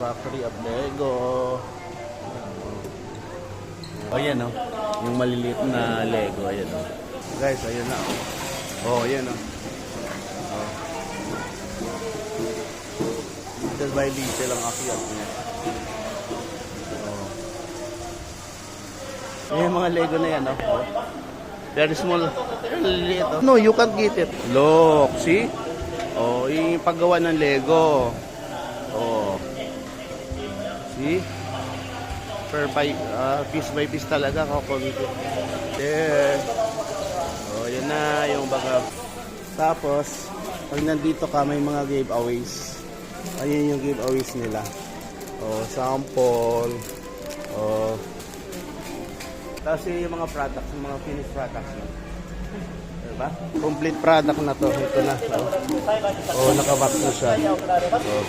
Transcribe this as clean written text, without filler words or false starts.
Factory of Lego. O yan o. Yung maliliit na Lego. Ayan o. Guys, ayan na o. O, ayan o. Little by little ang akyat niya. Yung mga Lego na yan o. Very small. Maliliit o. No, you can't get it. Look, see? O, yung paggawa ng Lego. O. See? Piece by piece talaga kukulit. There. O, yan na yung baga. Tapos, pag nandito ka, may mga giveaways. Ayun yung giveaways nila. O, sample. O. Tapos yung mga products, yung mga finished products na. Diba? Complete product na to. Ito na. O, nakabox na siya. O.